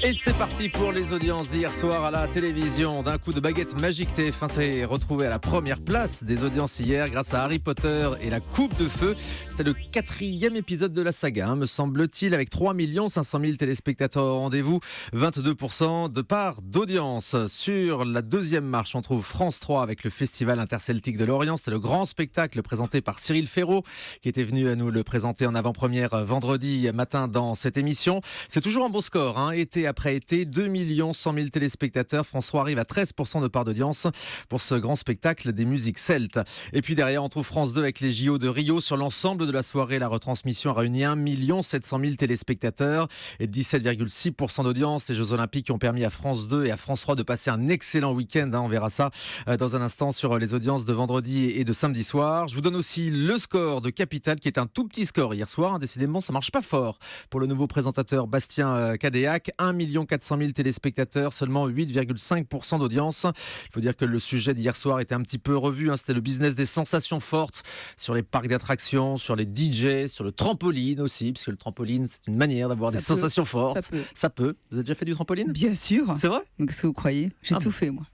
Et c'est parti pour les audiences hier soir à la télévision. D'un coup de baguette magique, TF1 s'est retrouvé à la première place des audiences hier grâce à Harry Potter et la Coupe de Feu. C'était le 4e épisode de la saga, me semble-t-il, avec 3 500 000 téléspectateurs au rendez-vous, 22% de part d'audience. Sur la deuxième marche, on trouve France 3 avec le Festival interceltique de Lorient. C'était le grand spectacle présenté par Cyril Ferraud, qui était venu à nous le présenter en avant-première vendredi matin dans cette émission. C'est toujours un beau score, été après été, 2 100 000 téléspectateurs. France 3 arrive à 13% de part d'audience pour ce grand spectacle des musiques celtes. Et puis derrière, on trouve France 2 avec les JO de Rio. Sur l'ensemble de la soirée, la retransmission a réuni 1 700 000 téléspectateurs et 17,6% d'audience. Les Jeux Olympiques qui ont permis à France 2 et à France 3 de passer un excellent week-end. On verra ça dans un instant sur les audiences de vendredi et de samedi soir. Je vous donne aussi le score de Capital qui est un tout petit score hier soir. Décidément, ça marche pas fort pour le nouveau présentateur Bastien Cadéac. 1 400 000 téléspectateurs, seulement 8,5% d'audience. Il faut dire que le sujet d'hier soir était un petit peu revu. C'était le business des sensations fortes sur les parcs d'attractions, sur les DJ, sur le trampoline aussi, puisque le trampoline, c'est une manière d'avoir des sensations fortes. Ça peut. Vous avez déjà fait du trampoline ? Bien sûr. C'est vrai ? Qu'est-ce que vous croyez ? J'ai tout fait, moi.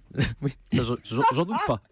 Oui, j'en doute pas.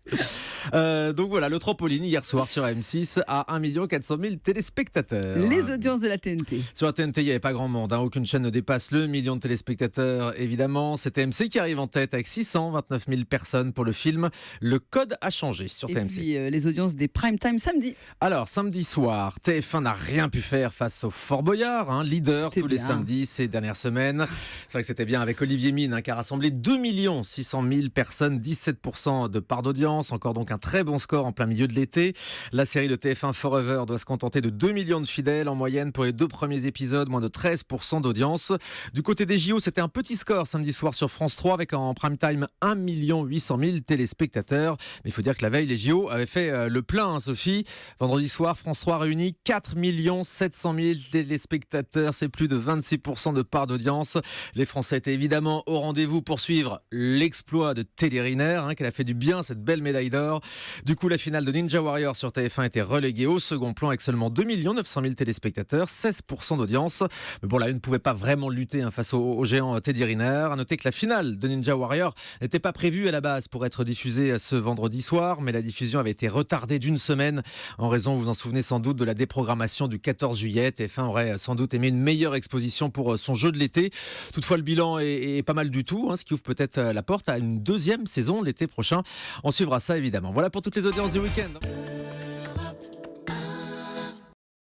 Donc voilà, le trampoline hier soir sur M6 à 1 400 000 téléspectateurs. Les audiences de la TNT. Sur la TNT, il n'y avait pas grand monde. Aucune chaîne ne dépasse le million de téléspectateurs, évidemment. C'est TMC qui arrive en tête avec 629 000 personnes pour le film. Le code a changé sur TMC. Et puis les audiences des prime time samedi. Alors, samedi soir, TF1 n'a rien pu faire face au Fort Boyard, leader tous les samedis ces dernières semaines. C'est vrai que c'était bien avec Olivier Mine qui a rassemblé 2 600 000 personnes, 17% de part d'audience. Encore donc un très bon score en plein milieu de l'été. La série de TF1 Forever doit se contenter de 2 millions de fidèles en moyenne pour les 2 premiers épisodes, moins de 13% d'audience. Du côté des JO, c'était un petit score samedi soir sur France 3 avec en prime time 1 800 000 téléspectateurs. Mais il faut dire que la veille, les JO avaient fait le plein, Sophie. Vendredi soir, France 3 réunit 4 700 000 téléspectateurs. C'est plus de 26% de part d'audience. Les Français étaient évidemment au rendez-vous pour suivre l'exploit de Teddy Riner, qu'elle a fait du bien, cette belle médaille d'or. Du coup, la finale de Ninja Warrior sur TF1 était reléguée au second plan avec seulement 2 900 000 téléspectateurs, 16% d'audience. Mais bon, là, elle ne pouvait pas vraiment lutter face au géant Teddy Riner. À noter que la finale de Ninja Warrior n'était pas prévue à la base pour être diffusée ce vendredi soir, mais la diffusion avait été retardée d'une semaine en raison, vous vous en souvenez sans doute, de la déprogrammation du 14 juillet. TF1 aurait sans doute aimé une meilleure exposition pour son jeu de l'été. Toutefois, le bilan est pas mal du tout, ce qui ouvre peut-être la porte à une deuxième saison l'été prochain. On suivra ça évidemment. Voilà pour toutes les audiences du week-end.